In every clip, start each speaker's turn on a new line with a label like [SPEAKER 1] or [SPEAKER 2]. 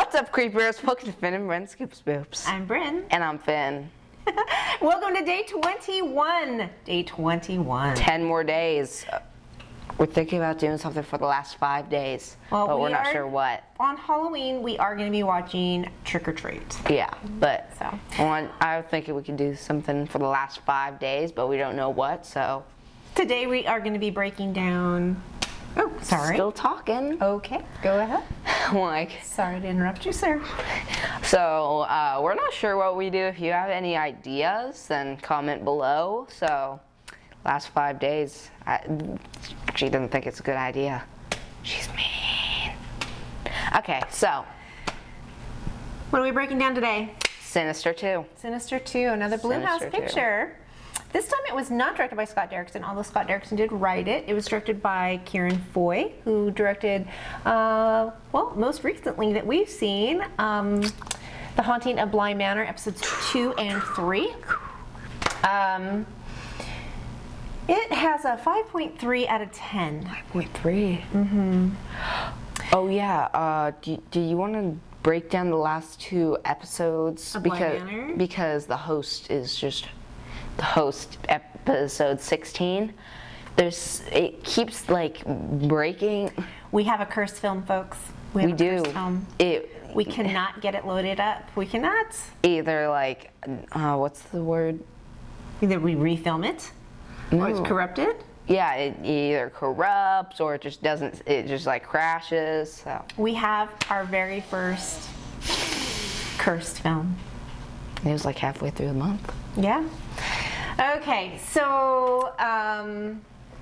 [SPEAKER 1] What's up, creepers? Welcome to Phin and Bryn Spoops.
[SPEAKER 2] I'm Bryn.
[SPEAKER 1] And I'm Phin.
[SPEAKER 2] Welcome to day 21. Day 21.
[SPEAKER 1] 10 more days. We're thinking about doing something for the last 5 days, but we're not sure what.
[SPEAKER 2] On Halloween, we are going to be watching Trick or Treat.
[SPEAKER 1] Yeah, but I was thinking we could do something for the last 5 days, but we don't know what, so.
[SPEAKER 2] Today we are going to be breaking down... Oh, sorry.
[SPEAKER 1] Still talking.
[SPEAKER 2] Okay, go ahead.
[SPEAKER 1] Like.
[SPEAKER 2] Sorry to interrupt you, sir.
[SPEAKER 1] So, we're not sure what we do. If you have any ideas, then comment below. So, last 5 days, she doesn't think it's a good idea. She's mean. Okay, so.
[SPEAKER 2] What are we breaking down today?
[SPEAKER 1] Sinister 2.
[SPEAKER 2] Sinister 2, another Blumhouse picture. This time it was not directed by Scott Derrickson, although Scott Derrickson did write it. It was directed by Kieran Foy, who directed, well, most recently that we've seen, The Haunting of Bly Manor, episodes 2 and 3. It has a 5.3 out of 10. 5.3? Mm-hmm.
[SPEAKER 1] Oh, yeah. Do you want to break down the last 2 episodes? Because the host is just... The host, episode 16, it keeps like breaking.
[SPEAKER 2] We have a cursed film, folks.
[SPEAKER 1] We do.
[SPEAKER 2] We cannot get it loaded up. We cannot.
[SPEAKER 1] Either like, what's the word?
[SPEAKER 2] Either we refilm it, or it's corrupted.
[SPEAKER 1] Yeah, it either corrupts or it just doesn't. It just like crashes. So
[SPEAKER 2] we have our very first cursed film.
[SPEAKER 1] It was like halfway through the month.
[SPEAKER 2] Yeah. Okay, so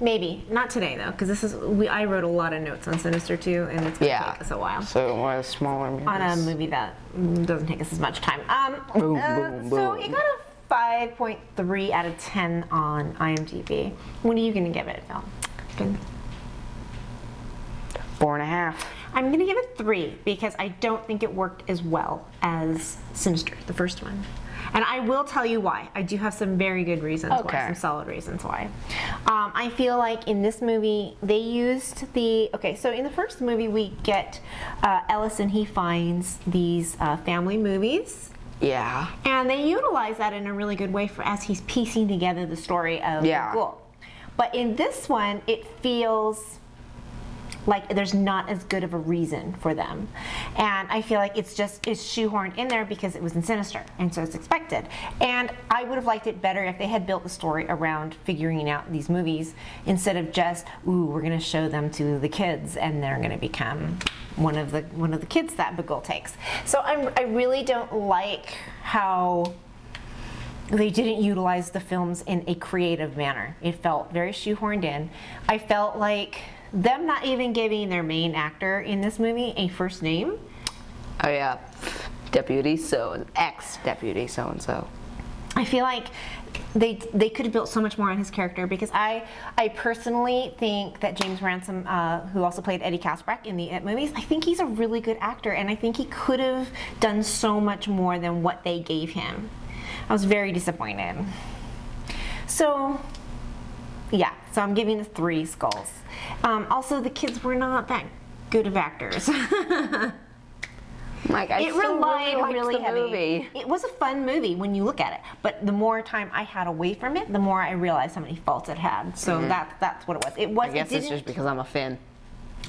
[SPEAKER 2] maybe not today though, because this is I wrote a lot of notes on Sinister 2, and it's gonna take us a while.
[SPEAKER 1] So one of the smaller movies.
[SPEAKER 2] On a movie that doesn't take us as much time.
[SPEAKER 1] Boom, boom,
[SPEAKER 2] so
[SPEAKER 1] boom.
[SPEAKER 2] it got a 5.3 out of 10 on IMDb. What are you gonna give it, Phil?
[SPEAKER 1] 4.5.
[SPEAKER 2] I'm gonna give it 3 because I don't think it worked as well as Sinister, the first one. And I will tell you why. I do have some very good reasons why, some solid reasons why. I feel like in this movie, they used so in the first movie, we get Ellison, he finds these family movies.
[SPEAKER 1] Yeah.
[SPEAKER 2] And they utilize that in a really good way as he's piecing together the story of the ghoul. But in this one, it feels like there's not as good of a reason for them. And I feel like it's shoehorned in there because it was in Sinister, and so it's expected. And I would have liked it better if they had built the story around figuring out these movies instead of just, ooh, we're gonna show them to the kids and they're gonna become one of the kids that Bagul takes. So I really don't like how they didn't utilize the films in a creative manner. It felt very shoehorned in. I felt like them not even giving their main actor in this movie a first name.
[SPEAKER 1] Oh yeah, ex-deputy so-and-so.
[SPEAKER 2] I feel like they could have built so much more on his character, because I personally think that James Ransom, who also played Eddie Kaspbrak in the It movies, I think he's a really good actor, and I think he could have done so much more than what they gave him. I was very disappointed. So, yeah, so I'm giving it 3 skulls. Also, the kids were not that good of actors.
[SPEAKER 1] Like,
[SPEAKER 2] it relied really heavy.
[SPEAKER 1] Movie.
[SPEAKER 2] It was a fun movie when you look at it, but the more time I had away from it, the more I realized how many faults it had. So that's what it was.
[SPEAKER 1] I guess it's just because I'm a Phin.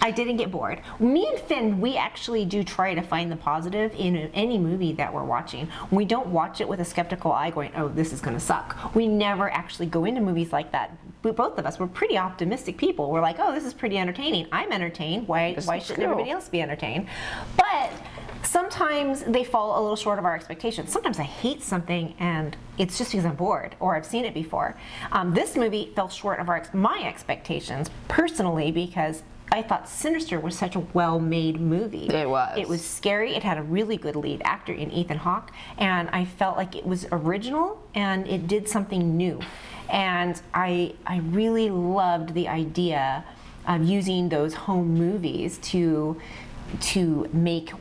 [SPEAKER 2] I didn't get bored. Me and Phin, we actually do try to find the positive in any movie that we're watching. We don't watch it with a skeptical eye going, oh, this is going to suck. We never actually go into movies like that. Both of us, we're pretty optimistic people. We're like, oh, this is pretty entertaining. I'm entertained. Why shouldn't everybody else be entertained? But sometimes they fall a little short of our expectations. Sometimes I hate something and it's just because I'm bored or I've seen it before. This movie fell short of my expectations personally, because I thought Sinister was such a well-made movie.
[SPEAKER 1] It was.
[SPEAKER 2] It was scary. It had a really good lead actor in Ethan Hawke, and I felt like it was original and it did something new. And I really loved the idea of using those home movies to make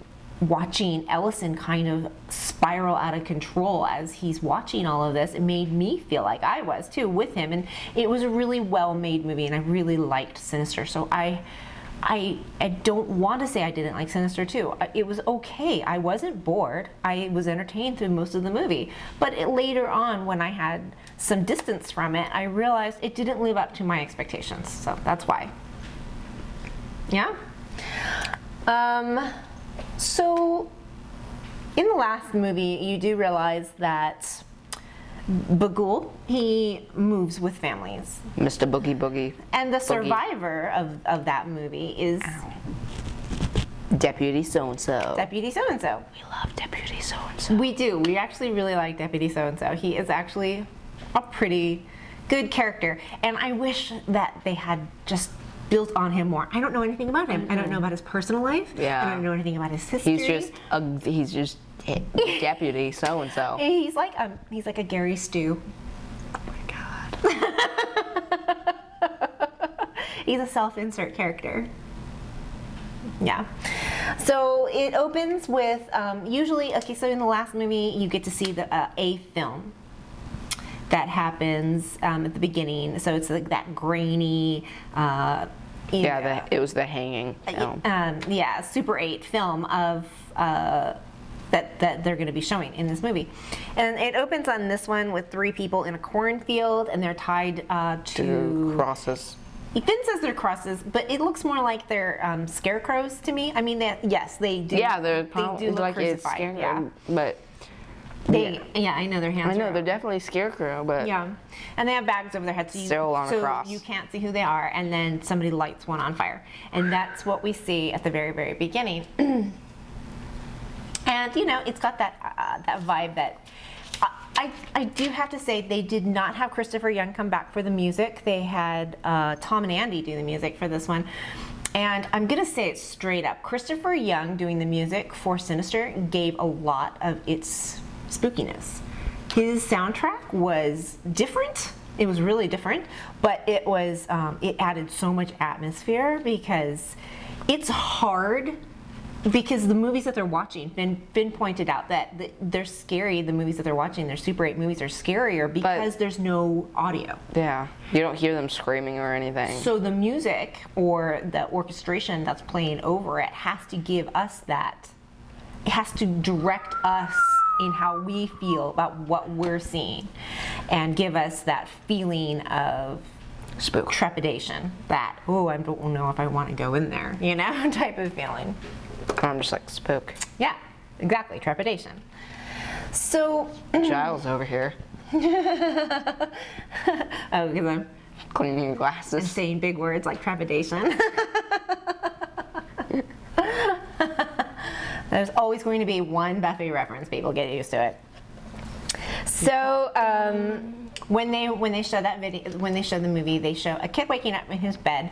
[SPEAKER 2] watching Ellison kind of spiral out of control as he's watching all of this. It made me feel like I was too with him, and it was a really well-made movie, and I really liked Sinister. So I I don't want to say I didn't like Sinister 2. It was okay. I wasn't bored. I was entertained through most of the movie. But later on, when I had some distance from it, I realized it didn't live up to my expectations. So that's why. Yeah? So in the last movie, you do realize that Bagul, he moves with families.
[SPEAKER 1] Mr. Boogie Boogie.
[SPEAKER 2] And the survivor of that movie is
[SPEAKER 1] Deputy So-and-so.
[SPEAKER 2] Deputy So-and-so.
[SPEAKER 1] We love Deputy So-and-so.
[SPEAKER 2] We do. We actually really like Deputy So-and-so. He is actually a pretty good character. And I wish that they had just built on him more. I don't know anything about him. I don't know about his personal life.
[SPEAKER 1] Yeah.
[SPEAKER 2] I don't know anything about his history.
[SPEAKER 1] He's just Deputy So-and-so.
[SPEAKER 2] He's like a Gary Stu.
[SPEAKER 1] Oh my God.
[SPEAKER 2] He's a self-insert character. Yeah. So it opens with usually, okay, so in the last movie you get to see a film that happens at the beginning. So it's like that grainy
[SPEAKER 1] it was the hanging film.
[SPEAKER 2] Super 8 film of that they're going to be showing in this movie. And it opens on this one with 3 people in a cornfield, and they're tied to
[SPEAKER 1] crosses.
[SPEAKER 2] Finn says they're crosses, but it looks more like they're scarecrows to me. I mean, yes, they do.
[SPEAKER 1] Yeah,
[SPEAKER 2] they do look
[SPEAKER 1] like
[SPEAKER 2] crucified.
[SPEAKER 1] Scarecrow, but
[SPEAKER 2] I know their hands.
[SPEAKER 1] I know they're definitely scarecrow, but
[SPEAKER 2] yeah, and they have bags over their heads,
[SPEAKER 1] still on a cross.
[SPEAKER 2] You can't see who they are, and then somebody lights one on fire, and that's what we see at the very, very beginning. And it's got that vibe that I do have to say they did not have Christopher Young come back for the music. They had Tom and Andy do the music for this one. And I'm going to say it straight up. Christopher Young doing the music for Sinister gave a lot of its spookiness. His soundtrack was different. It was really different, but it was it added so much atmosphere because it's hard. Because the movies that they're watching, Phin pointed out that they're scary. The movies that they're watching, their Super 8 movies, are scarier because there's no audio.
[SPEAKER 1] Yeah, you don't hear them screaming or anything.
[SPEAKER 2] So the music or the orchestration that's playing over it has to give us that. It has to direct us in how we feel about what we're seeing, and give us that feeling of
[SPEAKER 1] spook,
[SPEAKER 2] trepidation. That I don't know if I want to go in there, type of feeling.
[SPEAKER 1] I'm just like, spook.
[SPEAKER 2] Yeah, exactly, trepidation. So
[SPEAKER 1] Giles over here.
[SPEAKER 2] Oh, because I'm
[SPEAKER 1] cleaning your glasses
[SPEAKER 2] and saying big words like trepidation. There's always going to be one Buffy reference. People get used to it. So when they show that video, when they show the movie, they show a kid waking up in his bed.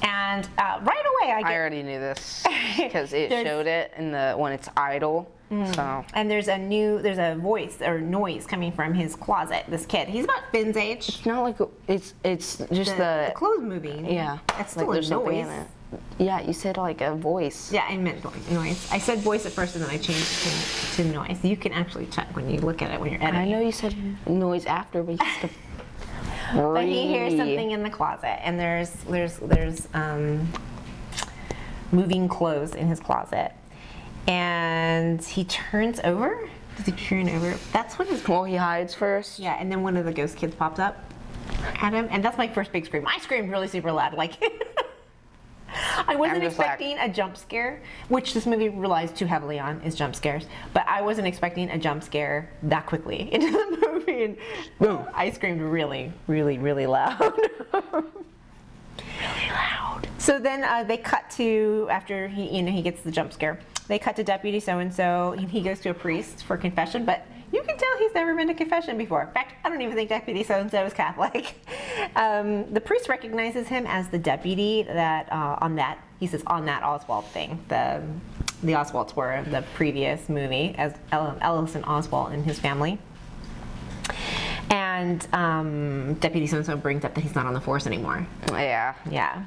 [SPEAKER 2] And right away, I
[SPEAKER 1] already knew this because it showed it in when it's idle. So.
[SPEAKER 2] And there's a voice or noise coming from his closet. This kid, he's about Finn's age.
[SPEAKER 1] It's not like it's just the
[SPEAKER 2] clothes moving.
[SPEAKER 1] Yeah,
[SPEAKER 2] it's still a noise.
[SPEAKER 1] Yeah, you said like a voice.
[SPEAKER 2] Yeah, I meant noise. I said voice at first, and then I changed it to noise. You can actually check when you look at it when you're editing.
[SPEAKER 1] I know you said noise after, but you said.
[SPEAKER 2] But he hears something in the closet, and there's moving clothes in his closet, and he turns over. Does he turn over? That's what his.
[SPEAKER 1] Well, he hides first.
[SPEAKER 2] Yeah, and then one of the ghost kids pops up at him, and that's my first big scream. I screamed really super loud, like. I wasn't expecting a jump scare, which this movie relies too heavily on, is jump scares. But I wasn't expecting a jump scare that quickly into the movie, and boom! I screamed really, really, really loud.
[SPEAKER 1] Really loud.
[SPEAKER 2] So then they cut to after he gets the jump scare. They cut to Deputy So-and-so. He goes to a priest for confession, but you can tell he's never been to confession before. In fact, I don't even think Deputy So-and-so is Catholic. The priest recognizes him as the deputy that he says on that Oswald thing. The Oswalds were the previous movie as Ellison Oswald and his family. And Deputy So-and-so brings up that he's not on the force anymore.
[SPEAKER 1] Yeah.
[SPEAKER 2] Yeah.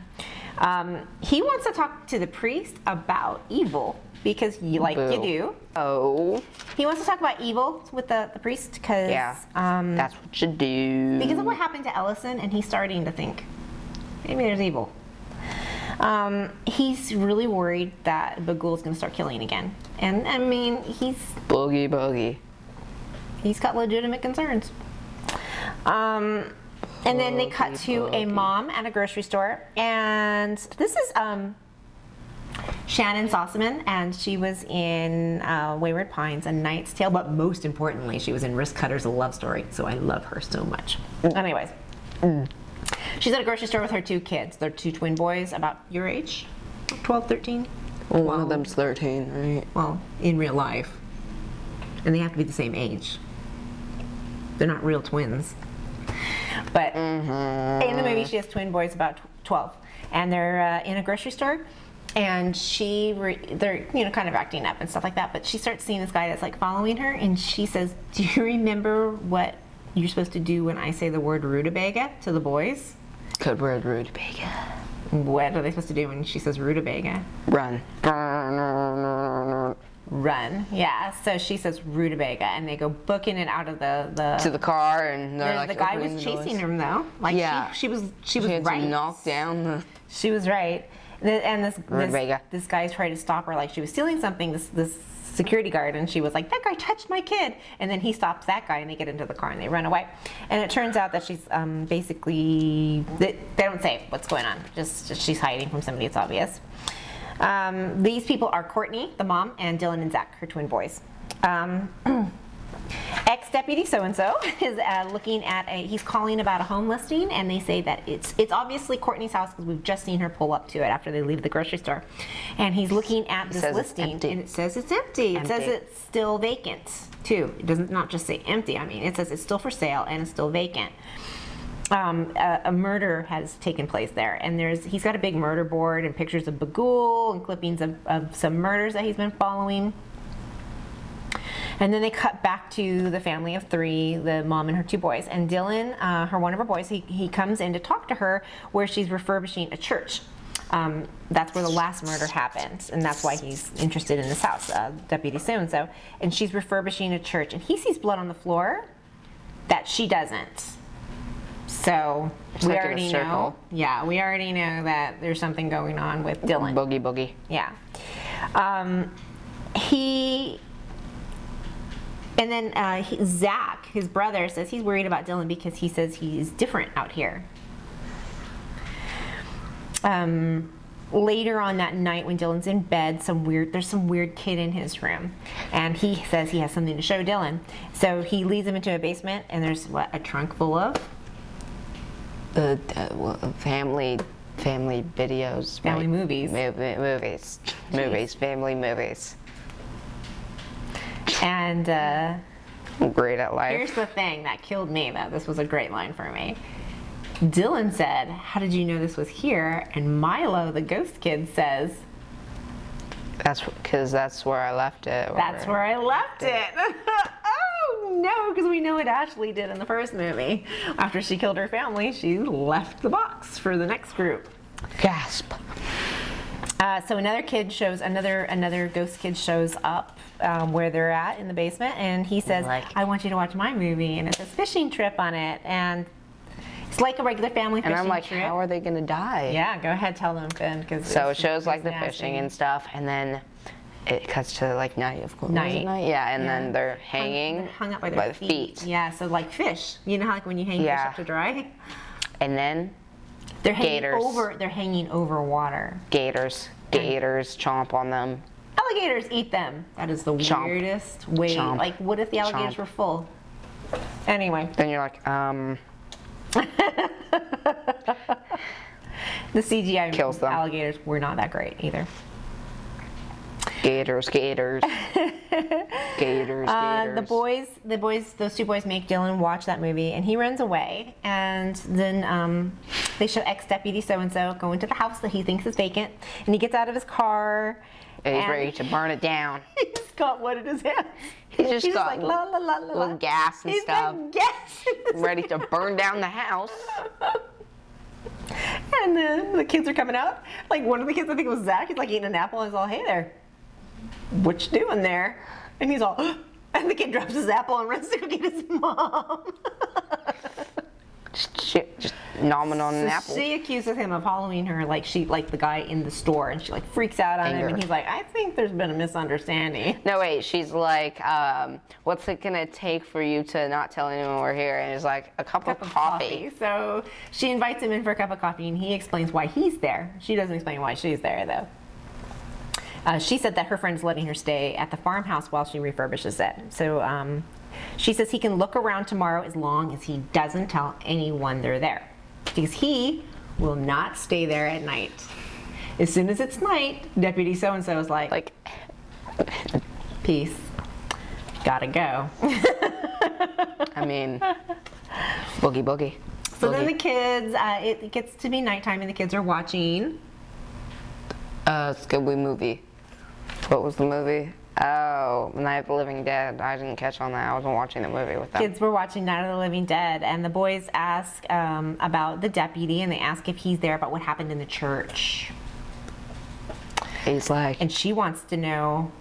[SPEAKER 2] He wants to talk to the priest about evil. Because you do.
[SPEAKER 1] Oh.
[SPEAKER 2] He wants to talk about evil with the priest because
[SPEAKER 1] that's what you do.
[SPEAKER 2] Because of what happened to Ellison, and he's starting to think maybe there's evil. He's really worried that Bagul's going to start killing again. And, I mean,
[SPEAKER 1] Boogie.
[SPEAKER 2] He's got legitimate concerns. And then they cut to a mom at a grocery store. And this is Shannon Sossaman, and she was in Wayward Pines, A Knight's Tale, but most importantly, she was in Wrist Cutters, A Love Story, so I love her so much. Anyways, she's at a grocery store with her 2 kids. They're 2 twin boys, about your age, 12, 13.
[SPEAKER 1] Well, one of them's 13, right?
[SPEAKER 2] Well, in real life. And they have to be the same age. They're not real twins. But in the movie, she has twin boys about 12. And they're in a grocery store. And they're, you know, kind of acting up and stuff like that. But she starts seeing this guy that's like following her. And she says, do you remember what you're supposed to do when I say the word rutabaga to the boys?
[SPEAKER 1] Good word, rutabaga.
[SPEAKER 2] What are they supposed to do when she says rutabaga?
[SPEAKER 1] Run.
[SPEAKER 2] Run, yeah. So she says rutabaga, and they go booking it out of the
[SPEAKER 1] to the car, and they're like,
[SPEAKER 2] the guy was chasing him though. Like,
[SPEAKER 1] yeah,
[SPEAKER 2] she was
[SPEAKER 1] had
[SPEAKER 2] right.
[SPEAKER 1] To knock down the.
[SPEAKER 2] She was right, and this guy tried to stop her like she was stealing something. This security guard, and she was like, that guy touched my kid, and then he stops that guy, and they get into the car and they run away. And it turns out that she's basically they don't say what's going on. Just she's hiding from somebody. It's obvious. These people are Courtney, the mom, and Dylan and Zach, her twin boys. Ex-deputy so-and-so is looking at he's calling about a home listing, and they say that it's obviously Courtney's house because we've just seen her pull up to it after they leave the grocery store. And he's looking at this listing, and it says it's empty. It says it's still vacant, too. It doesn't not just say empty. I mean, it says it's still for sale and it's still vacant. A murder has taken place there, and he's got a big murder board and pictures of Bagul and clippings of some murders that he's been following. And then they cut back to the family of 3, the mom and her 2 boys. And Dylan, one of her boys, he comes in to talk to her where she's refurbishing a church. That's where the last murder happened, and that's why he's interested in this house, Deputy so-and-so. And she's refurbishing a church, and he sees blood on the floor that she doesn't. So we already know. Yeah, we already know that there's something going on with Dylan.
[SPEAKER 1] Boogie.
[SPEAKER 2] Yeah. And then Zach, his brother, says he's worried about Dylan because he says he's different out here. Later on that night when Dylan's in bed, there's some weird kid in his room, and he says he has something to show Dylan. So he leads him into a basement, and there's a trunk full of
[SPEAKER 1] family videos,
[SPEAKER 2] family movies,
[SPEAKER 1] family movies.
[SPEAKER 2] And
[SPEAKER 1] great at life.
[SPEAKER 2] Here's the thing that killed me, though. This was a great line for me. Dylan said, "How did you know this was here?" And Milo, the ghost kid, says,
[SPEAKER 1] "That's because that's where I left it."
[SPEAKER 2] That's where I left it. Oh no, because we know what Ashley did in the first movie. After she killed her family, she left the box for the next group.
[SPEAKER 1] Gasp.
[SPEAKER 2] So another ghost kid shows up where they're at in the basement, and he says, "I want you to watch my movie," and it says fishing trip on it, and it's like a regular family fishing trip.
[SPEAKER 1] And I'm like, how are they gonna die?
[SPEAKER 2] Yeah, go ahead, tell them, Phin.
[SPEAKER 1] So it shows like the fishing and stuff, and then it cuts to like night, of course.
[SPEAKER 2] Night.
[SPEAKER 1] Yeah, and then they're hung
[SPEAKER 2] up by their feet. Yeah, so like fish. You know how like when you hang fish up to dry?
[SPEAKER 1] And then
[SPEAKER 2] they're hanging over water.
[SPEAKER 1] Gators chomp on them.
[SPEAKER 2] Alligators eat them. That is the weirdest way.
[SPEAKER 1] Chomp.
[SPEAKER 2] Like, what if the alligators were full? Anyway.
[SPEAKER 1] Then you're like,
[SPEAKER 2] The CGI
[SPEAKER 1] kills them.
[SPEAKER 2] Alligators were not that great either.
[SPEAKER 1] Gators.
[SPEAKER 2] Those 2 boys make Dylan watch that movie, and he runs away. And then they show ex-deputy so-and-so go into the house that he thinks is vacant, and he gets out of his car.
[SPEAKER 1] And he's ready to burn it down.
[SPEAKER 2] He's got what in his hands?
[SPEAKER 1] He's just got
[SPEAKER 2] like, la, la, la, la,
[SPEAKER 1] little gas and stuff.
[SPEAKER 2] Got gas.
[SPEAKER 1] Ready to burn down the house.
[SPEAKER 2] And then the kids are coming out. Like one of the kids, I think it was Zach, he's like eating an apple, and he's all, "Hey there, what you doing there?" And he's all, and the kid drops his apple and runs to go get his mom.
[SPEAKER 1] Just nomming on an apple.
[SPEAKER 2] She accuses him of following her like the guy in the store, and she like freaks out on him, and he's like, I think there's been a misunderstanding.
[SPEAKER 1] No, wait, she's like, what's it gonna take for you to not tell anyone we're here? And he's like, a cup of coffee.
[SPEAKER 2] So she invites him in for a cup of coffee, and he explains why he's there. She doesn't explain why she's there, though. She said that her friend's letting her stay at the farmhouse while she refurbishes it. So she says he can look around tomorrow as long as he doesn't tell anyone they're there, because he will not stay there at night. As soon as it's night, Deputy so-and-so is like peace, gotta go.
[SPEAKER 1] I mean, boogie.
[SPEAKER 2] So then the kids, it gets to be nighttime, and the kids are watching
[SPEAKER 1] Scooby movie. What was the movie? Oh, Night of the Living Dead. I didn't catch on that. I wasn't watching the movie with them.
[SPEAKER 2] Kids were watching Night of the Living Dead, and the boys ask about the deputy, and they ask if he's there about what happened in the church.
[SPEAKER 1] He's like...
[SPEAKER 2] And she wants to know,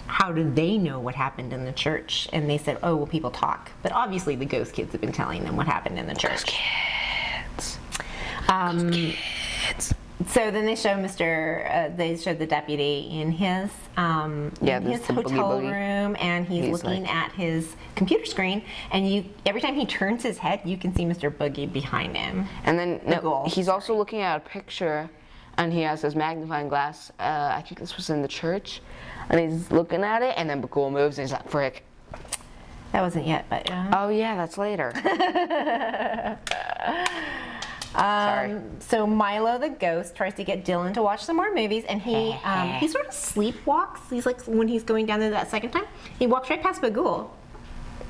[SPEAKER 2] how do they know what happened in the church? And they said, oh, well, people talk. But obviously the ghost kids have been telling them what happened in the church.
[SPEAKER 1] Kids.
[SPEAKER 2] Kids. So then they show they showed the deputy in his hotel room, and he's looking at his computer screen, and every time he turns his head, you can see Mr. Boogie behind him.
[SPEAKER 1] And then he's also looking at a picture, and he has his magnifying glass. I think this was in the church, and he's looking at it, and then Bagul moves, and he's like, frick.
[SPEAKER 2] That wasn't yet, but
[SPEAKER 1] oh yeah, that's later. Sorry.
[SPEAKER 2] So Milo the ghost tries to get Dylan to watch some more movies, and he sort of sleepwalks. He's like, when he's going down there that second time, he walks right past Bagul.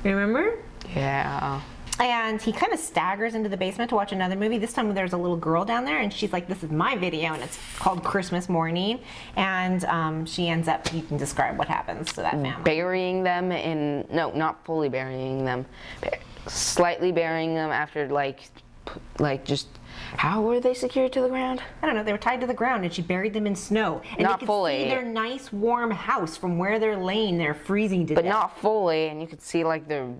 [SPEAKER 2] Remember?
[SPEAKER 1] Yeah.
[SPEAKER 2] And he kind of staggers into the basement to watch another movie. This time there's a little girl down there, and she's like, this is my video, and it's called Christmas Morning. And she ends up, you can describe what happens to that family.
[SPEAKER 1] Burying them no, not fully burying them. Slightly burying them after just, how were they secured to the ground?
[SPEAKER 2] I don't know. They were tied to the ground, and she buried them in snow. And
[SPEAKER 1] not
[SPEAKER 2] you could
[SPEAKER 1] fully.
[SPEAKER 2] see their nice warm house from where they're laying there, freezing to death.
[SPEAKER 1] But not fully, and you could see like the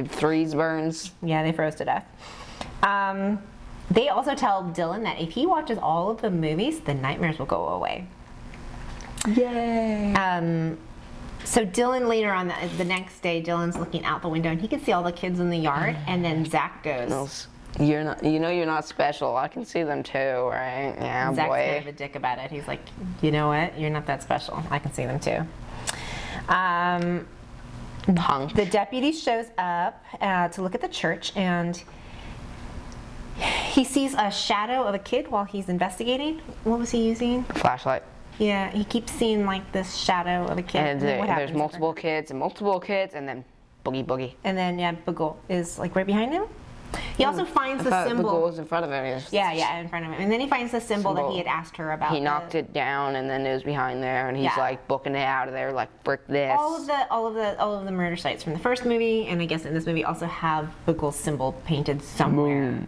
[SPEAKER 1] freeze burns.
[SPEAKER 2] Yeah, they froze to death. They also tell Dylan that if he watches all of the movies, the nightmares will go away.
[SPEAKER 1] Yay!
[SPEAKER 2] So Dylan, later on the next day, Dylan's looking out the window, and he can see all the kids in the yard, and then Zach goes,
[SPEAKER 1] you're not special. I can see them too, right? Yeah,
[SPEAKER 2] Zach's
[SPEAKER 1] boy.
[SPEAKER 2] kind of a dick about it. He's like, you know what? You're not that special. I can see them too.
[SPEAKER 1] Punk.
[SPEAKER 2] The deputy shows up to look at the church, and he sees a shadow of a kid while he's investigating. What was he using?
[SPEAKER 1] Flashlight.
[SPEAKER 2] Yeah, he keeps seeing like this shadow of a kid.
[SPEAKER 1] And there's multiple kids, and then boogie.
[SPEAKER 2] And then Bagul is like right behind him. He also finds the symbol.
[SPEAKER 1] Bagul was in front of him.
[SPEAKER 2] Yeah, in front of him. And then he finds the symbol that he had asked her about.
[SPEAKER 1] He knocked it down, and then it was behind there, and he's like booking it out of there, like frick this.
[SPEAKER 2] All of the murder sites from the first movie, and I guess in this movie also have Bagul's symbol painted somewhere.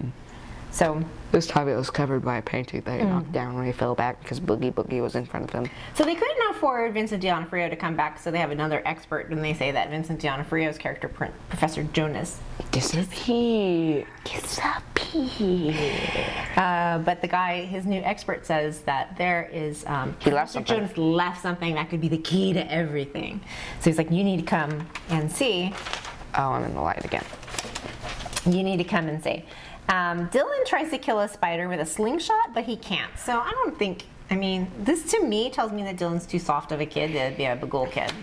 [SPEAKER 2] So
[SPEAKER 1] this time it was covered by a painting that he knocked down when he fell back because Boogie was in front of him.
[SPEAKER 2] So they couldn't afford Vincent D'Onofrio to come back, so they have another expert, and they say that Vincent D'Onofrio's character, Professor Jonas,
[SPEAKER 1] disappeared.
[SPEAKER 2] But the guy, his new expert, says that there is Professor Jonas left something that could be the key to everything. So he's like, you need to come and see.
[SPEAKER 1] Oh, I'm in the light again.
[SPEAKER 2] You need to come and see. Dylan tries to kill a spider with a slingshot, but he can't. So I don't think, this to me tells me that Dylan's too soft of a kid to be a Bagul kid.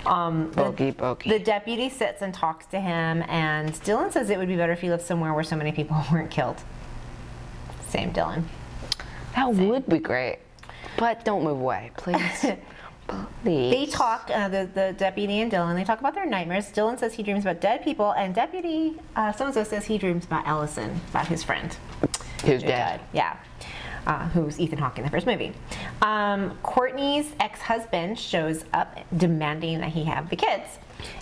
[SPEAKER 1] Boogie.
[SPEAKER 2] The deputy sits and talks to him, and Dylan says it would be better if he lived somewhere where so many people weren't killed. Same, Dylan.
[SPEAKER 1] That would be great. But don't move away, please.
[SPEAKER 2] They talk, the deputy and Dylan, they talk about their nightmares. Dylan says he dreams about dead people, and Deputy so-and-so says he dreams about Ellison, about his friend.
[SPEAKER 1] Who's dead.
[SPEAKER 2] Yeah. Who's Ethan Hawke in the first movie. Courtney's ex-husband shows up demanding that he have the kids.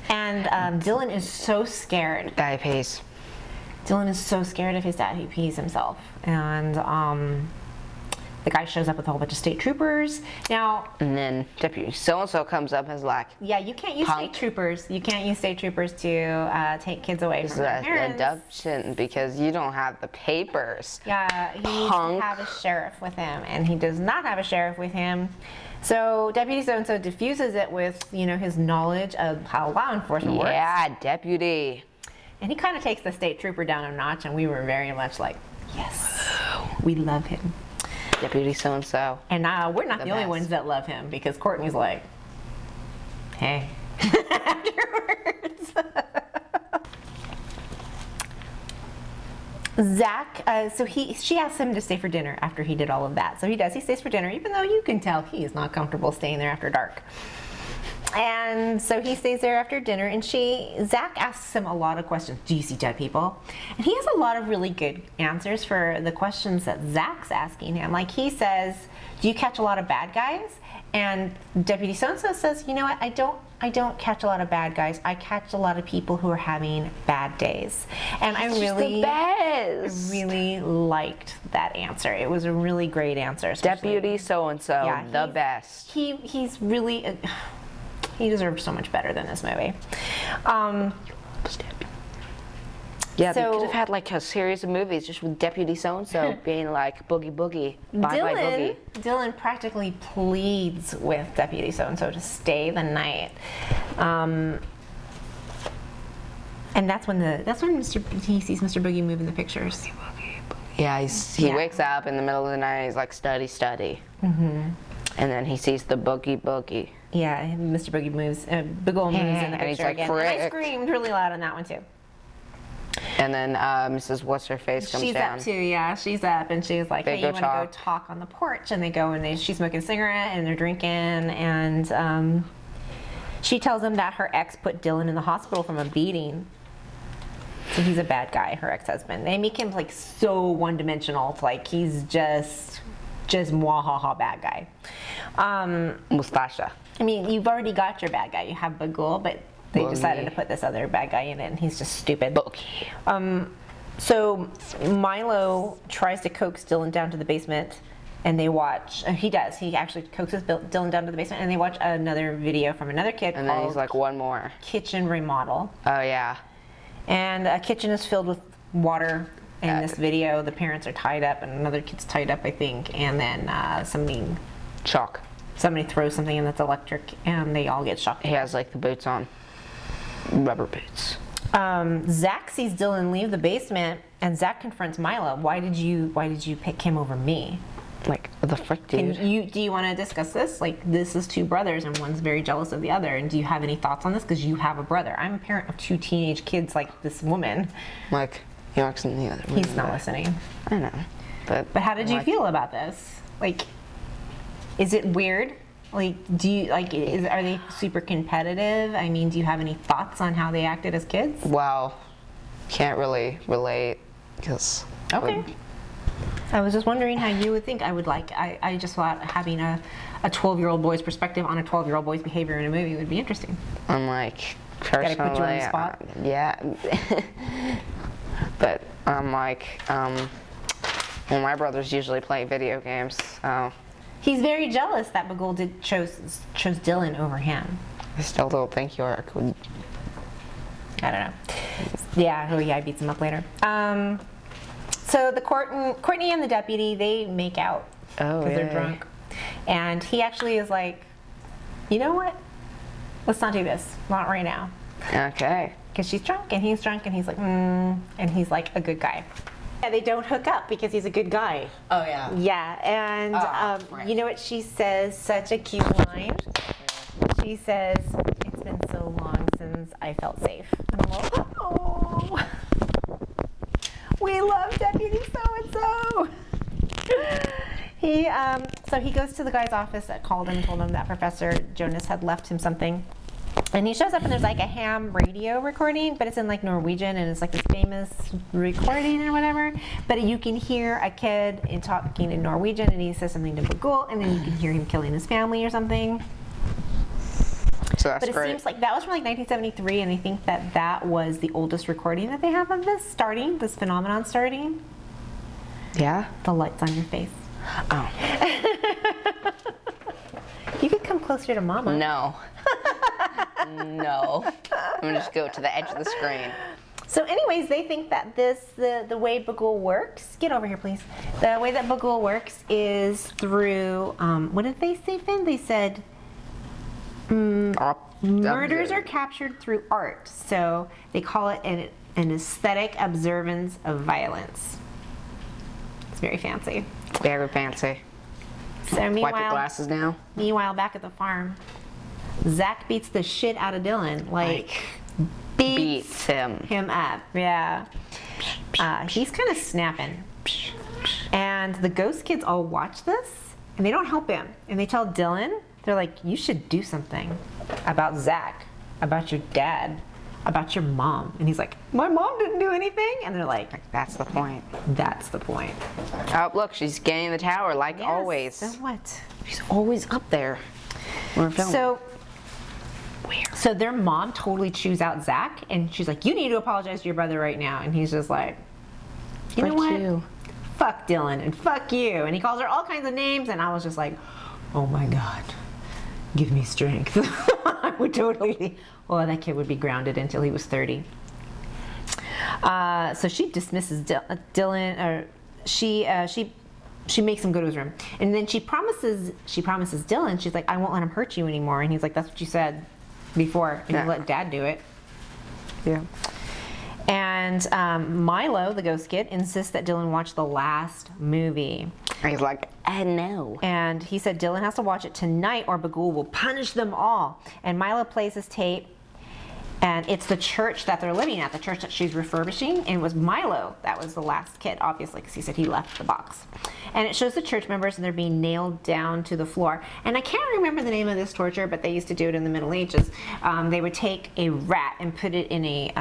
[SPEAKER 2] And Dylan is so scared.
[SPEAKER 1] Guy pees.
[SPEAKER 2] Dylan is so scared of his dad, he pees himself. And The guy shows up with a whole bunch of state troopers. Now,
[SPEAKER 1] and then Deputy so-and-so comes up and is like,
[SPEAKER 2] yeah, you can't use state troopers. You can't use state troopers to take kids away from their parents.
[SPEAKER 1] Abduction because you don't have the papers.
[SPEAKER 2] Yeah, he needs to have a sheriff with him, and he does not have a sheriff with him. So Deputy so-and-so diffuses it with, his knowledge of how law enforcement works.
[SPEAKER 1] Yeah, deputy.
[SPEAKER 2] And he kind of takes the state trooper down a notch, and we were very much like, yes, we love him.
[SPEAKER 1] Deputy so-and-so.
[SPEAKER 2] And we're not the only ones that love him, because Courtney's like, hey. Afterwards. Zach, she asks him to stay for dinner after he did all of that. So he does. He stays for dinner, even though you can tell he is not comfortable staying there after dark. And so he stays there after dinner, and Zach asks him a lot of questions. Do you see dead people? And he has a lot of really good answers for the questions that Zach's asking him. Like he says, do you catch a lot of bad guys? And Deputy so-and-so says, you know what, I don't catch a lot of bad guys. I catch a lot of people who are having bad days. And I really liked that answer. It was a really great answer.
[SPEAKER 1] Deputy so-and-so, the best.
[SPEAKER 2] He's really... he deserves so much better than this movie.
[SPEAKER 1] Yeah, they could have had like a series of movies just with Deputy so-and-so being like, boogie boogie, bye bye boogie.
[SPEAKER 2] Dylan practically pleads with Deputy so-and-so to stay the night. And that's when he sees Mr. Boogie move in the pictures.
[SPEAKER 1] Yeah, he wakes up in the middle of the night, he's like, study. Mm-hmm. And then he sees the boogie.
[SPEAKER 2] Yeah, Mr. Boogie moves, Bagul moves in the picture
[SPEAKER 1] like,
[SPEAKER 2] again. And I screamed really loud on that one too.
[SPEAKER 1] And then Mrs. What's-Her-Face comes down.
[SPEAKER 2] She's up too, yeah. She's up and she's like, hey, you want to go talk on the porch? And they go and she's smoking a cigarette and they're drinking. And she tells him that her ex put Dylan in the hospital from a beating. So he's a bad guy, her ex-husband. They make him like so one-dimensional. Like he's just mwahaha bad guy.
[SPEAKER 1] Mustasha.
[SPEAKER 2] I mean, you've already got your bad guy. You have Bagul, but they decided to put this other bad guy in it, and he's just stupid. So Milo tries to coax Dylan down to the basement, and they watch. He does. He actually coaxes Dylan down to the basement, and they watch another video from another kid.
[SPEAKER 1] And then he's like, one more.
[SPEAKER 2] Kitchen remodel.
[SPEAKER 1] Oh, yeah.
[SPEAKER 2] And a kitchen is filled with water. In this video, the parents are tied up, and another kid's tied up, I think, and then somebody throws something in that's electric, and they all get shocked.
[SPEAKER 1] He has like the boots on, rubber boots.
[SPEAKER 2] Zach sees Dylan leave the basement, and Zach confronts Milo. Why did you pick him over me?
[SPEAKER 1] Like, the frick, dude.
[SPEAKER 2] Do you want to discuss this? Like, this is two brothers, and one's very jealous of the other. And do you have any thoughts on this? Because you have a brother. I'm a parent of two teenage kids like this woman.
[SPEAKER 1] Like, he works in the other room.
[SPEAKER 2] He's not listening.
[SPEAKER 1] I know. But
[SPEAKER 2] how did you feel about this? Like, is it weird? Like, are they super competitive? I mean, do you have any thoughts on how they acted as kids?
[SPEAKER 1] Well, can't really relate because...
[SPEAKER 2] Okay. I was just wondering how you would think I would like. I just thought having a 12-year-old boy's perspective on a 12-year-old boy's behavior in a movie would be interesting.
[SPEAKER 1] I'm like, personally...
[SPEAKER 2] Gotta put you on the spot?
[SPEAKER 1] Yeah. But I'm like, well, my brothers usually play video games, so...
[SPEAKER 2] He's very jealous that Bagul chose Dylan over him.
[SPEAKER 1] I still don't think you're a good...
[SPEAKER 2] I don't know. Yeah, he beats him up later. So Courtney and the deputy, they make out because they're drunk. And he actually is like, you know what? Let's not do this. Not right now.
[SPEAKER 1] Okay.
[SPEAKER 2] Because she's drunk and he's drunk and he's like, and he's like a good guy. Yeah, they don't hook up because he's a good guy.
[SPEAKER 1] Oh, yeah.
[SPEAKER 2] Yeah, and you know what she says? Such a cute line. She says, it's been so long since I felt safe. And I'm like, oh, we love Deputy so-and-so. So he goes to the guy's office that called him and told him that Professor Jonas had left him something. And he shows up and there's like a ham radio recording, but it's in like Norwegian and it's like this famous recording or whatever. But you can hear a kid talking in Norwegian and he says something to Bagul and then you can hear him killing his family or something.
[SPEAKER 1] So that's
[SPEAKER 2] but it seems like that was from like 1973 and I think that was the oldest recording that they have of this phenomenon starting.
[SPEAKER 1] Yeah?
[SPEAKER 2] The lights on your face.
[SPEAKER 1] Oh.
[SPEAKER 2] You could come closer to Mama.
[SPEAKER 1] No. No. I'm gonna just go to the edge of the screen.
[SPEAKER 2] So anyways, they think that the way Bagul works, get over here please. The way that Bagul works is through, what did they say, Phin? They said, murders are captured through art. So they call it an aesthetic observance of violence. It's very fancy.
[SPEAKER 1] Very fancy.
[SPEAKER 2] So
[SPEAKER 1] Wipe your glasses now.
[SPEAKER 2] Meanwhile, back at the farm, Zach beats the shit out of Dylan. Like beats him up. Yeah. He's kind of snapping. And the ghost kids all watch this, and they don't help him. And they tell Dylan, they're like, you should do something about Zach, about your dad, about your mom. And he's like, my mom didn't do anything. And they're like,
[SPEAKER 1] that's the point.
[SPEAKER 2] That's the point.
[SPEAKER 1] Oh, look, she's getting the tower like
[SPEAKER 2] Yes,
[SPEAKER 1] always.
[SPEAKER 2] So what?
[SPEAKER 1] She's always up there. We're filming.
[SPEAKER 2] So their mom totally chews out Zach, and she's like, you need to apologize to your brother right now. And he's just like, you know what?
[SPEAKER 1] You.
[SPEAKER 2] Fuck Dylan and fuck you. And he calls her all kinds of names, and I was just like, oh my God, give me strength. I would totally, well, that kid would be grounded until he was 30. So she dismisses Dylan, or she makes him go to his room, and then she promises Dylan, she's like, I won't let him hurt you anymore. And he's like, that's what you said before, and you let Dad do it.
[SPEAKER 1] Yeah.
[SPEAKER 2] And Milo, the ghost kid, insists that Dylan watch the last movie.
[SPEAKER 1] And he's like, no.
[SPEAKER 2] And he said Dylan has to watch it tonight or Bagul will punish them all. And Milo plays his tape, and it's the church that they're living at, the church that she's refurbishing, and it was Milo that was the last kid, obviously, because he said he left the box. And it shows the church members, and they're being nailed down to the floor. And I can't remember the name of this torture, but they used to do it in the Middle Ages. They would take a rat and put it in a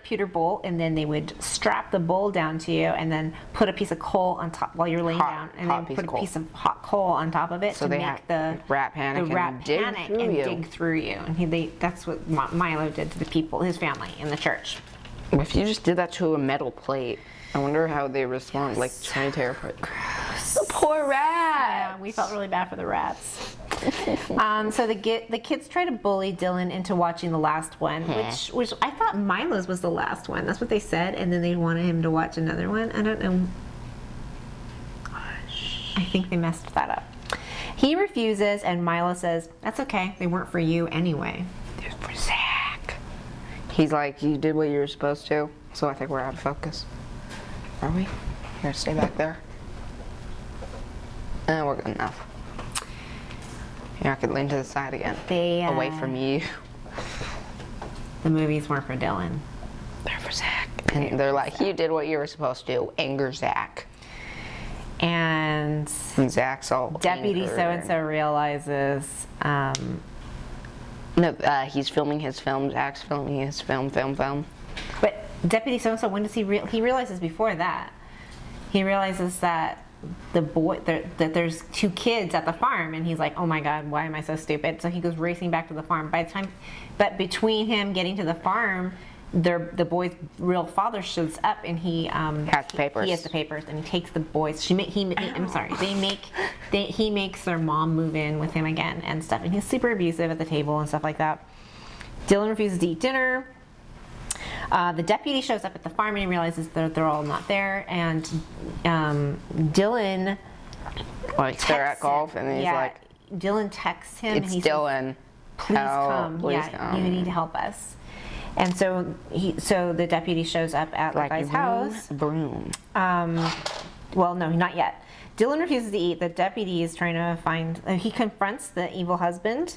[SPEAKER 2] pewter bowl, and then they would strap the bowl down to you, and then put a piece of coal on top while you're laying down, and then put a piece of hot coal on top of it
[SPEAKER 1] so
[SPEAKER 2] to make the
[SPEAKER 1] rat panic and
[SPEAKER 2] dig through you. And that's what Milo did to the people, his family in the church.
[SPEAKER 1] If you just did that to a metal plate, I wonder how they respond. Yes. Like, trying to terrified. The poor rat.
[SPEAKER 2] Yeah, we felt really bad for the rats. So the kids try to bully Dylan into watching the last one, which I thought Milo's was the last one. That's what they said, and then they wanted him to watch another one. I don't know. I think they messed that up. He refuses, and Milo says, "That's okay. They weren't for you anyway.
[SPEAKER 1] They're for Zach." He's like, "You did what you were supposed to." So I think we're out of focus. Are we? Here, stay back there. We're good enough. Here, I could lean to the side again. Away from you.
[SPEAKER 2] The movies weren't for Dylan.
[SPEAKER 1] They're for Zach. And they're like, "You did what you were supposed to. Anger Zach."
[SPEAKER 2] And
[SPEAKER 1] Zach's all
[SPEAKER 2] Deputy so-and-so realizes...
[SPEAKER 1] he's filming his film. Zach's filming his film.
[SPEAKER 2] But Deputy so-and-so, when does he realizes before that? He realizes that that there's two kids at the farm, and he's like, oh my God, why am I so stupid? So he goes racing back to the farm. But between him getting to the farm, the boy's real father shows up, and he
[SPEAKER 1] has the papers.
[SPEAKER 2] He has the papers, and he takes the boys. He makes their mom move in with him again and stuff, and he's super abusive at the table and stuff like that. Dylan refuses to eat dinner. The deputy shows up at the farm and he realizes that they're all not there, and Dylan
[SPEAKER 1] they're at golf, and he's like,
[SPEAKER 2] Dylan texts him.
[SPEAKER 1] It's
[SPEAKER 2] and he
[SPEAKER 1] Dylan.
[SPEAKER 2] Says, please come.
[SPEAKER 1] Come.
[SPEAKER 2] You need to help us. And so the deputy shows up at the guy's house.
[SPEAKER 1] Broom.
[SPEAKER 2] Well, no, not yet. Dylan refuses to eat. The deputy is trying to find. He confronts the evil husband,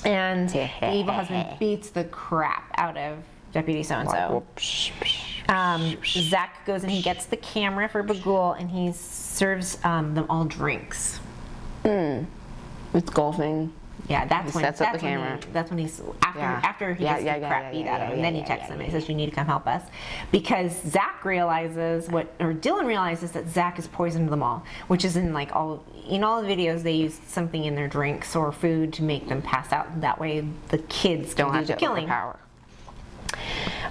[SPEAKER 2] and the evil husband beats the crap out of Deputy so-and-so. Zach goes and he gets the camera for Bagul, and he serves them all drinks.
[SPEAKER 1] It's golfing.
[SPEAKER 2] Yeah, that's when
[SPEAKER 1] sets up the camera.
[SPEAKER 2] That's when he's after he gets the crap beat out of him, and then he texts him and he says, "You need to come help us," because Dylan realizes that Zach has poisoned them all, which is in all the videos they use something in their drinks or food to make them pass out. That way the kids don't have to killing
[SPEAKER 1] power.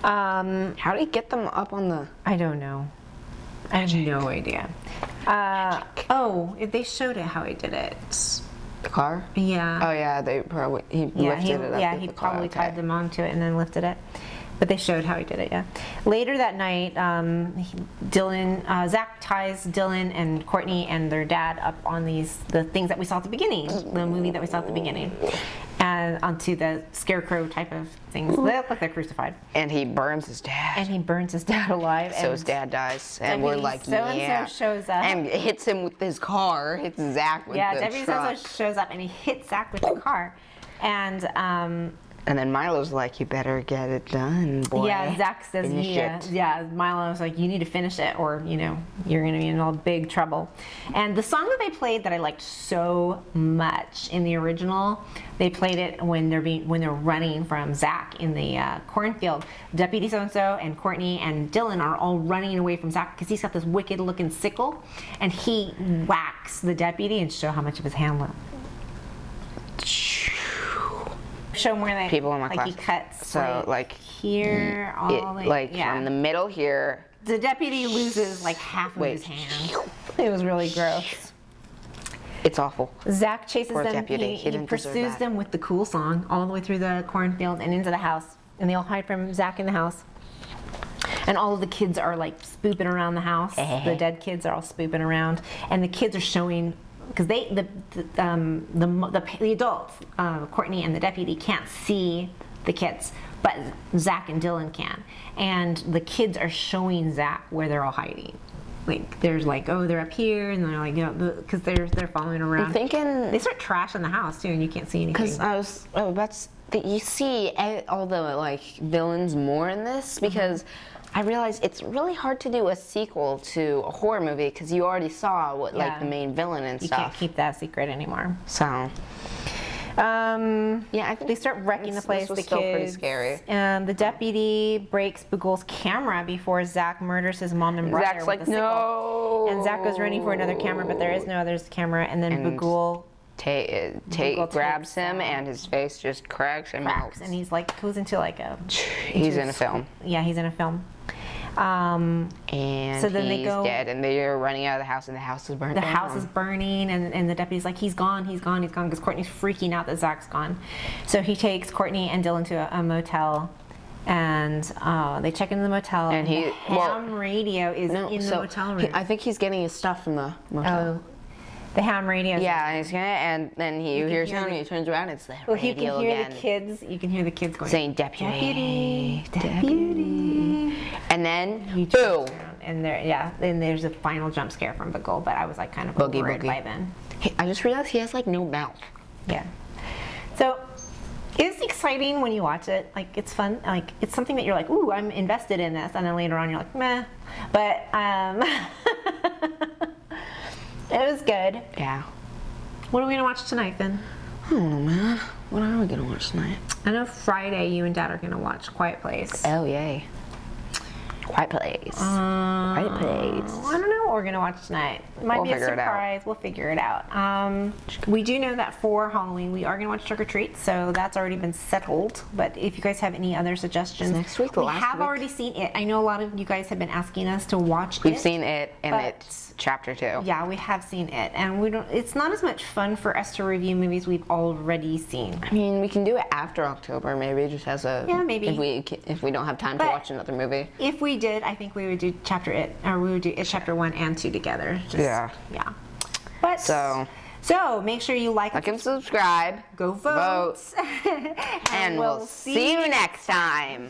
[SPEAKER 1] How do you get them up on the?
[SPEAKER 2] I don't know. I have no idea. They showed it how he did it.
[SPEAKER 1] The car?
[SPEAKER 2] Yeah.
[SPEAKER 1] Oh yeah, he lifted it up.
[SPEAKER 2] Yeah,
[SPEAKER 1] with
[SPEAKER 2] he
[SPEAKER 1] the car.
[SPEAKER 2] probably tied them onto it and then lifted it. But they showed how he did it, yeah. Later that night, Zach ties Dylan and Courtney and their dad up on the things that we saw at the beginning, the movie that we saw at the beginning, and onto the scarecrow type of things. They look like they're crucified.
[SPEAKER 1] And he burns his dad.
[SPEAKER 2] Alive.
[SPEAKER 1] So his dad dies, and we're like,
[SPEAKER 2] so-and-so shows up.
[SPEAKER 1] And hits him with his car, hits Zach with the truck.
[SPEAKER 2] Deputy so-and-so shows up, and he hits Zach with the car.
[SPEAKER 1] And then Milo's like, you better get it done, boy.
[SPEAKER 2] Yeah, Zach says, Milo's like, you need to finish it or, you're going to be in all big trouble. And the song that they played that I liked so much in the original, they played it when they're running from Zach in the cornfield. Deputy so-and-so and Courtney and Dylan are all running away from Zach because he's got this wicked looking sickle, and he whacks the deputy and show how much of his hand left. Show them where
[SPEAKER 1] people in my class.
[SPEAKER 2] He cuts.
[SPEAKER 1] So
[SPEAKER 2] here,
[SPEAKER 1] from the middle here.
[SPEAKER 2] The deputy loses half of his hand. It was really gross.
[SPEAKER 1] It's awful.
[SPEAKER 2] Zach chases
[SPEAKER 1] Poor
[SPEAKER 2] them.
[SPEAKER 1] Deputy.
[SPEAKER 2] He pursues them with the cool song all the way through the cornfield and into the house, and they all hide from Zach in the house. And all of the kids are spooping around the house. The dead kids are all spooping around, and the kids are showing. Because the adults, Courtney and the deputy, can't see the kids, but Zach and Dylan can, and the kids are showing Zach where they're all hiding. There's they're up here, and they're because they're following around.
[SPEAKER 1] I'm thinking
[SPEAKER 2] they start trashing the house too, and you can't see anything.
[SPEAKER 1] Because you see all the villains more in this because. I realized it's really hard to do a sequel to a horror movie because you already saw the main villain and stuff.
[SPEAKER 2] You can't keep that secret anymore.
[SPEAKER 1] So,
[SPEAKER 2] I think they start wrecking the place.
[SPEAKER 1] This was
[SPEAKER 2] the
[SPEAKER 1] still
[SPEAKER 2] kids.
[SPEAKER 1] pretty scary.
[SPEAKER 2] And the deputy breaks Bugul's camera before Zach murders his mom and brother.
[SPEAKER 1] Zach's
[SPEAKER 2] with a sickle.
[SPEAKER 1] No.
[SPEAKER 2] And Zach goes running for another camera, but there is no other camera. And then Bugul
[SPEAKER 1] grabs him, and his face just cracks and melts.
[SPEAKER 2] And he's goes into
[SPEAKER 1] He's in a film.
[SPEAKER 2] Yeah, he's in a film.
[SPEAKER 1] And
[SPEAKER 2] so then
[SPEAKER 1] he's dead, and they're running out of the house, and the house is burning.
[SPEAKER 2] The house is burning, and the deputy's like, he's gone, because Courtney's freaking out that Zach's gone. So he takes Courtney and Dylan to a motel, and they check into the motel, and the ham radio is in the motel room.
[SPEAKER 1] I think he's getting his stuff from the motel.
[SPEAKER 2] Oh, the ham radio.
[SPEAKER 1] Yeah, and then he hears him, and he turns around, it's the radio again.
[SPEAKER 2] You can hear the kids going,
[SPEAKER 1] saying, deputy. And then,
[SPEAKER 2] boom. And there's a final jump scare from Bugul, but I was kind of over it by then.
[SPEAKER 1] I just realized he has no mouth.
[SPEAKER 2] Yeah. So it's exciting when you watch it. It's fun. It's something that you're like, ooh, I'm invested in this, and then later on you're like, meh. But it was good.
[SPEAKER 1] Yeah.
[SPEAKER 2] What are we gonna watch tonight, Phin?
[SPEAKER 1] I don't know, man. What are we gonna watch tonight?
[SPEAKER 2] I know Friday you and Dad are gonna watch Quiet Place.
[SPEAKER 1] Oh yay. Quiet Place. Quiet Place.
[SPEAKER 2] I don't know what we're gonna watch tonight. It might be a surprise. We'll figure it out. We do know that for Halloween we are gonna watch Trick or Treat, so that's already been settled. But if you guys have any other suggestions,
[SPEAKER 1] next week,
[SPEAKER 2] we have already seen it. I know a lot of you guys have been asking us to watch it.
[SPEAKER 1] We've seen it, and it's chapter 2.
[SPEAKER 2] Yeah, we have seen it, and we don't. It's not as much fun for us to review movies we've already seen.
[SPEAKER 1] I mean, we can do it after October, maybe, just as a
[SPEAKER 2] maybe
[SPEAKER 1] if we don't have time to watch another movie.
[SPEAKER 2] If we did, I think we would do we would do it chapter 1 and 2 together. Yeah. But so make sure you like
[SPEAKER 1] and subscribe.
[SPEAKER 2] Go vote.
[SPEAKER 1] And we'll see you next time.